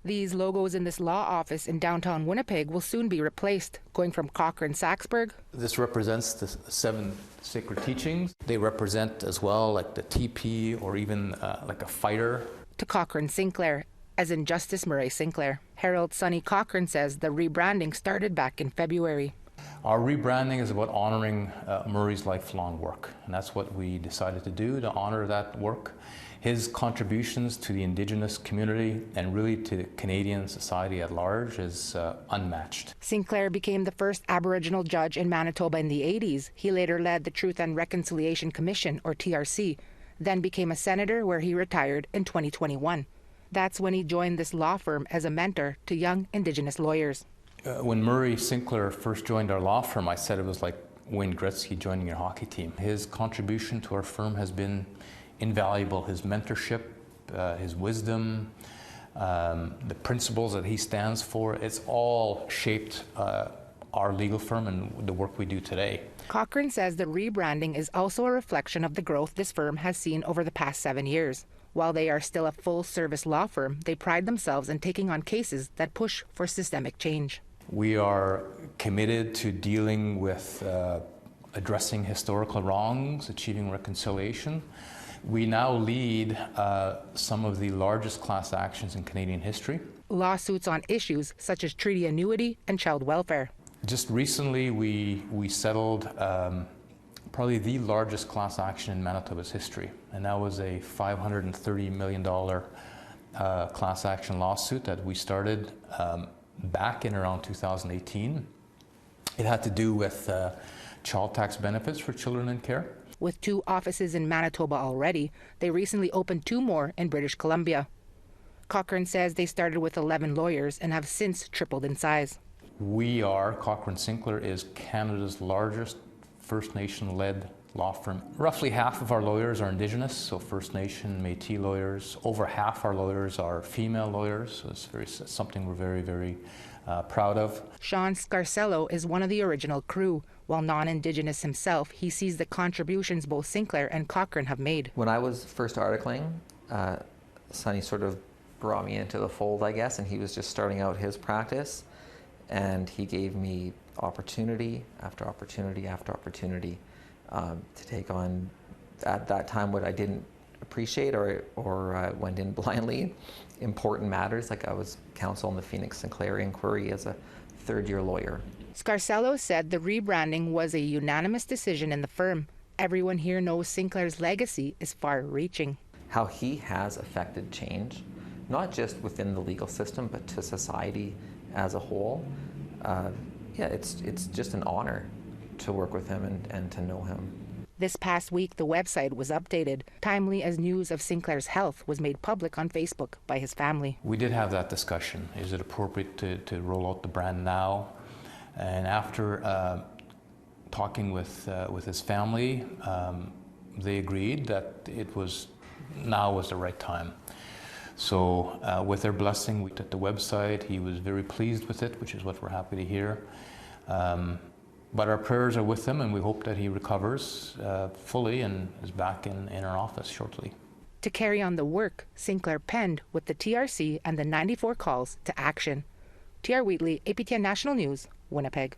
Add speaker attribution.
Speaker 1: These logos in this law office in downtown Winnipeg will soon be replaced, going from Cochrane-Saxburg.
Speaker 2: This represents the 7 sacred teachings. They represent as well like the TP or even like a fighter.
Speaker 1: To Cochrane-Sinclair, as in Justice Murray Sinclair. Harold Sonny Cochrane says the rebranding started back in February.
Speaker 2: Our rebranding is about honoring Murray's lifelong work, and that's what we decided to do, to honor that work. His contributions to the Indigenous community and really to Canadian society at large is unmatched.
Speaker 1: Sinclair became the first Aboriginal judge in Manitoba in the 80s. He later led the Truth and Reconciliation Commission, or TRC, then became a senator where he retired in 2021. That's when he joined this law firm as a mentor to young Indigenous lawyers.
Speaker 2: When Murray Sinclair first joined our law firm, I said it was like Wayne Gretzky joining your hockey team. His contribution to our firm has been invaluable. His mentorship, his wisdom, the principles that he stands for, it's all shaped our legal firm and the work we do today.
Speaker 1: Cochrane says the rebranding is also a reflection of the growth this firm has seen over the past 7 years. While they are still a full-service law firm, they pride themselves in taking on cases that push for systemic change.
Speaker 2: We are committed to dealing with addressing historical wrongs, achieving reconciliation. We now lead some of the largest class actions in Canadian history.
Speaker 1: Lawsuits on issues such as treaty annuity and child welfare.
Speaker 2: Just recently we settled probably the largest class action in Manitoba's history, and that was a $530 million class action lawsuit that we started back in around 2018. It had to do with child tax benefits for children in care.
Speaker 1: With 2 offices in Manitoba already, they recently opened 2 more in British Columbia. Cochrane says they started with 11 lawyers and have since tripled in size.
Speaker 2: Cochrane-Sinclair is Canada's largest First Nation-led law firm. Roughly half of our lawyers are Indigenous, so First Nation, Métis lawyers. Over half our lawyers are female lawyers, so it's something we're very, very proud of.
Speaker 1: Sean Scarcello is one of the original crew. While non-Indigenous himself, he sees the contributions both Sinclair and Cochrane have made.
Speaker 3: When I was first articling, Sonny sort of brought me into the fold, I guess, and he was just starting out his practice, and he gave me opportunity after opportunity after opportunity to take on, at that time, what I didn't appreciate or went in blindly, important matters. Like I was counsel in the Phoenix Sinclair inquiry as a third-year lawyer.
Speaker 1: Scarcello said the rebranding was a unanimous decision in the firm. Everyone here knows Sinclair's legacy is far-reaching.
Speaker 3: How he has affected change, not just within the legal system, but to society as a whole. Yeah, it's just an honor to work with him and to know him.
Speaker 1: This past week, the website was updated, timely as news of Sinclair's health was made public on Facebook by his family.
Speaker 2: We did have that discussion. Is it appropriate to roll out the brand now? And after talking with his family, they agreed that now was the right time. So with their blessing, we took the website. He was very pleased with it, which is what we're happy to hear. But our prayers are with him, and we hope that he recovers fully and is back in our office shortly.
Speaker 1: To carry on the work Sinclair penned with the TRC and the 94 calls to action. T.R. Wheatley, APTN National News, Winnipeg.